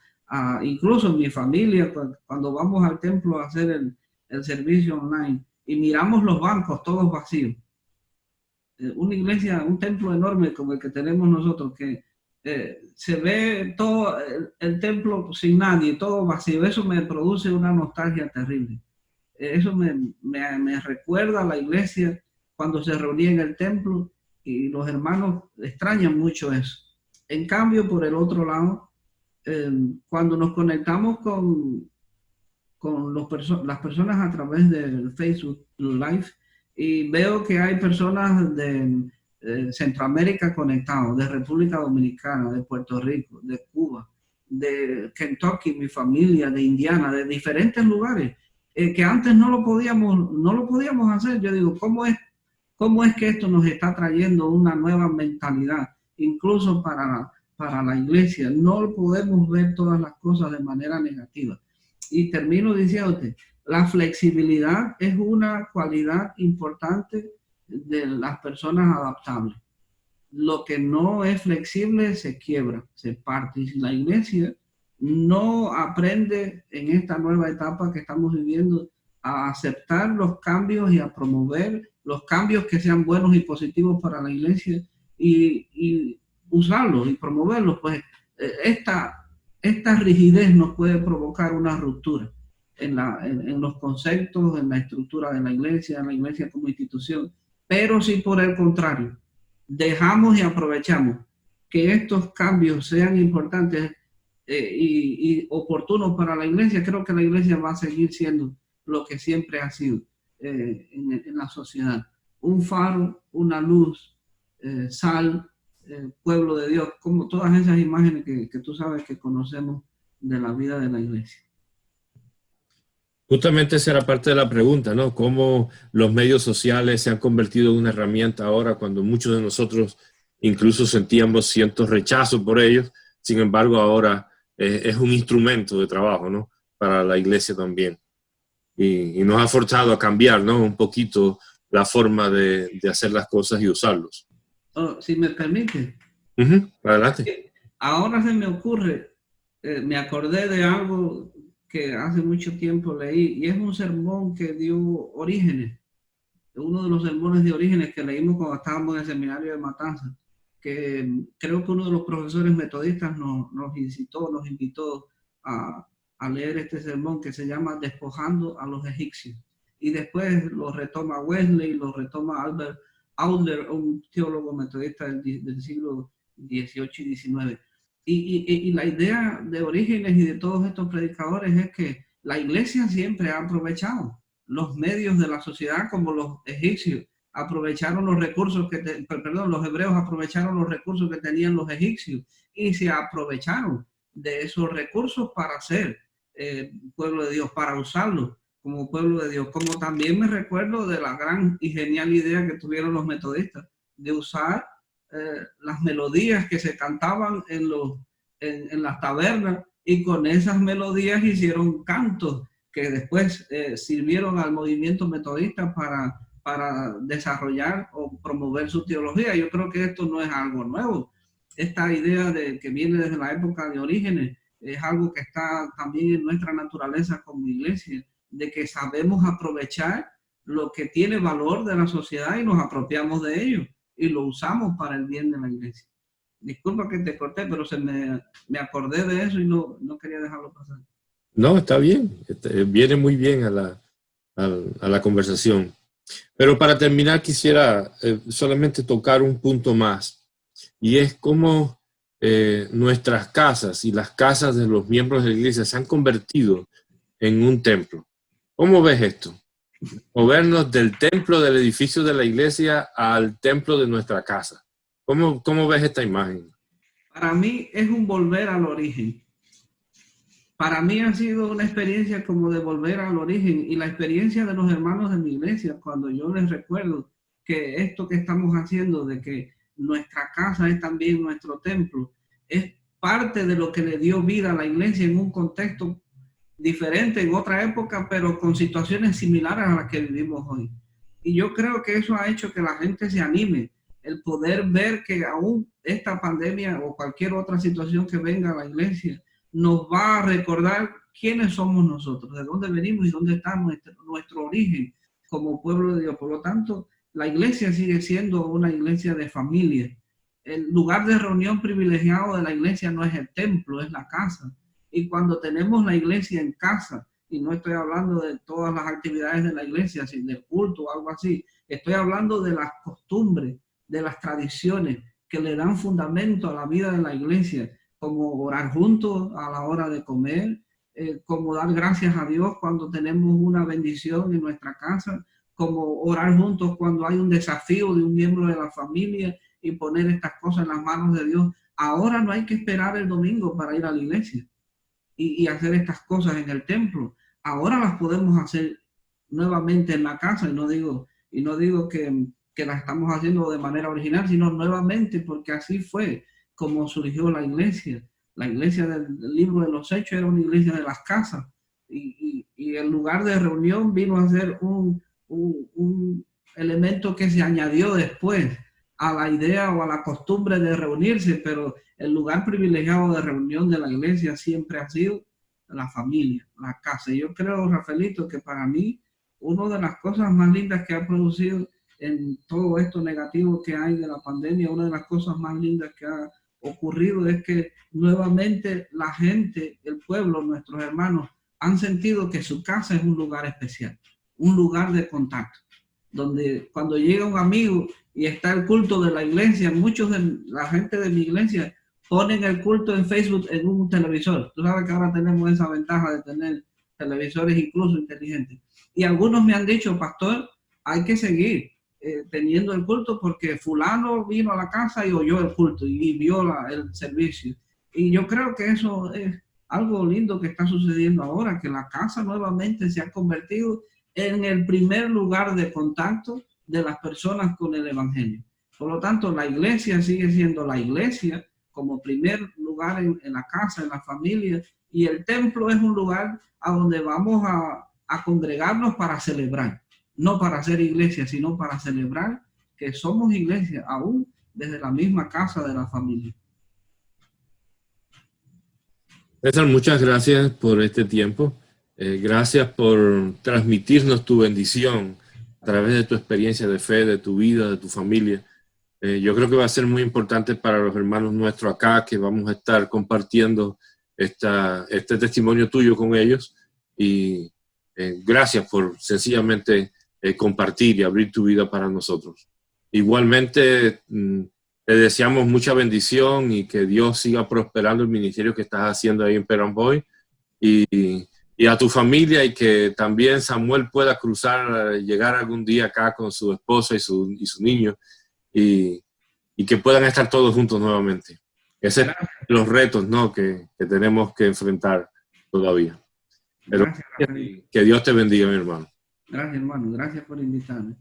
incluso a mi familia, cuando vamos al templo a hacer el servicio online y miramos los bancos todos vacíos. Una iglesia, un templo enorme como el que tenemos nosotros, que se ve todo el templo sin nadie, todo vacío. Eso me produce una nostalgia terrible. Eso me recuerda a la iglesia cuando se reunía en el templo, y los hermanos extrañan mucho eso. En cambio, por el otro lado, cuando nos conectamos con las personas a través del Facebook Live, y veo que hay personas de Centroamérica conectados, de República Dominicana, de Puerto Rico, de Cuba, de Kentucky, mi familia, de Indiana, de diferentes lugares, que antes no lo podíamos hacer. Yo digo, cómo es que esto nos está trayendo una nueva mentalidad, incluso para la iglesia? No podemos ver todas las cosas de manera negativa. Y termino diciéndote, la flexibilidad es una cualidad importante de las personas adaptables. Lo que no es flexible se quiebra, se parte. Y si la iglesia no aprende en esta nueva etapa que estamos viviendo a aceptar los cambios y a promover los cambios que sean buenos y positivos para la iglesia, y usarlos y promoverlos, pues esta rigidez nos puede provocar una ruptura en los conceptos, en la estructura de la iglesia como institución. Pero si por el contrario dejamos y aprovechamos que estos cambios sean importantes y oportunos para la iglesia, creo que la iglesia va a seguir siendo lo que siempre ha sido en la sociedad: un faro, una luz, sal, pueblo de Dios, como todas esas imágenes que tú sabes que conocemos de la vida de la iglesia. Justamente esa era parte de la pregunta, ¿no? Cómo los medios sociales se han convertido en una herramienta ahora, cuando muchos de nosotros incluso sentíamos cierto rechazo por ellos. Sin embargo, ahora es un instrumento de trabajo, ¿no? Para la iglesia también. Y nos ha forzado a cambiar, ¿no? Un poquito la forma de hacer las cosas y usarlos. Oh, si me permite. Adelante. Ahora se me ocurre, me acordé de algo que hace mucho tiempo leí, y es un sermón que dio Orígenes, uno de los sermones de Orígenes que leímos cuando estábamos en el seminario de Matanzas, que creo que uno de los profesores metodistas nos invitó a leer este sermón, que se llama Despojando a los egipcios. Y después lo retoma Wesley, lo retoma Albert Adler, un teólogo metodista del siglo XVIII y XIX. Y la idea de Orígenes y de todos estos predicadores es que la iglesia siempre ha aprovechado los medios de la sociedad, como los egipcios aprovecharon los recursos los hebreos aprovecharon los recursos que tenían los egipcios, y se aprovecharon de esos recursos para ser pueblo de Dios, para usarlos como pueblo de Dios. Como también me recuerdo de la gran y genial idea que tuvieron los metodistas de usar las melodías que se cantaban en las tabernas, y con esas melodías hicieron cantos que después sirvieron al movimiento metodista para desarrollar o promover su teología. Yo creo que esto no es algo nuevo. Esta idea que viene desde la época de Orígenes es algo que está también en nuestra naturaleza como iglesia, de que sabemos aprovechar lo que tiene valor de la sociedad y nos apropiamos de ello y lo usamos para el bien de la iglesia. Disculpa que te corté, pero me acordé de eso y no quería dejarlo pasar. No, está bien. Viene muy bien a la conversación. Pero para terminar quisiera solamente tocar un punto más, y es cómo nuestras casas y las casas de los miembros de la iglesia se han convertido en un templo. ¿Cómo ves esto? Movernos del templo, del edificio de la iglesia, al templo de nuestra casa. ¿Cómo ves esta imagen? Para mí es un volver al origen. Para mí ha sido una experiencia como de volver al origen, y la experiencia de los hermanos de mi iglesia, cuando yo les recuerdo que esto que estamos haciendo, de que nuestra casa es también nuestro templo, es parte de lo que le dio vida a la iglesia en un contexto diferente, en otra época, pero con situaciones similares a las que vivimos hoy. Y yo creo que eso ha hecho que la gente se anime, el poder ver que aún esta pandemia o cualquier otra situación que venga a la iglesia nos va a recordar quiénes somos nosotros, de dónde venimos y dónde está nuestro origen como pueblo de Dios. Por lo tanto, la iglesia sigue siendo una iglesia de familia. El lugar de reunión privilegiado de la iglesia no es el templo, es la casa. Y cuando tenemos la iglesia en casa, y no estoy hablando de todas las actividades de la iglesia, sino del culto o algo así. Estoy hablando de las costumbres, de las tradiciones que le dan fundamento a la vida de la iglesia, como orar juntos a la hora de comer, como dar gracias a Dios cuando tenemos una bendición en nuestra casa, como orar juntos cuando hay un desafío de un miembro de la familia y poner estas cosas en las manos de Dios. Ahora no hay que esperar el domingo para ir a la iglesia y hacer estas cosas en el templo. Ahora las podemos hacer nuevamente en la casa, y no digo que las estamos haciendo de manera original, sino nuevamente porque así fue como surgió la iglesia. La iglesia del libro de los Hechos era una iglesia de las casas, y el lugar de reunión vino a ser un elemento que se añadió después a la idea o a la costumbre de reunirse, pero el lugar privilegiado de reunión de la iglesia siempre ha sido la familia, la casa. Y yo creo, Rafaelito, que para mí una de las cosas más lindas que ha producido en todo esto negativo que hay de la pandemia, una de las cosas más lindas que ha ocurrido es que nuevamente la gente, el pueblo, nuestros hermanos, han sentido que su casa es un lugar especial, un lugar de contacto, donde cuando llega un amigo y está el culto de la iglesia, muchos de la gente de mi iglesia ponen el culto en Facebook en un televisor. Tú sabes que ahora tenemos esa ventaja de tener televisores incluso inteligentes. Y algunos me han dicho, pastor, hay que seguir teniendo el culto porque fulano vino a la casa y oyó el culto y vio el servicio. Y yo creo que eso es algo lindo que está sucediendo ahora, que la casa nuevamente se ha convertido en el primer lugar de contacto de las personas con el evangelio. Por lo tanto, la iglesia sigue siendo la iglesia como primer lugar en la casa, en la familia, y el templo es un lugar a donde vamos a congregarnos para celebrar, no para hacer iglesia, sino para celebrar que somos iglesia, aún desde la misma casa de la familia. César, muchas gracias por este tiempo. Gracias por transmitirnos tu bendición a través de tu experiencia de fe, de tu vida, de tu familia. Yo creo que va a ser muy importante para los hermanos nuestros acá, que vamos a estar compartiendo este testimonio tuyo con ellos. Y gracias por sencillamente compartir y abrir tu vida para nosotros. Igualmente, te deseamos mucha bendición y que Dios siga prosperando el ministerio que estás haciendo ahí en Peramboy y a tu familia, y que también Samuel pueda llegar algún día acá con su esposa y su niño, y que puedan estar todos juntos nuevamente. Esos son los retos, ¿no?, que tenemos que enfrentar todavía. Pero gracias, que Dios te bendiga, mi hermano. Gracias, hermano. Gracias por invitarme.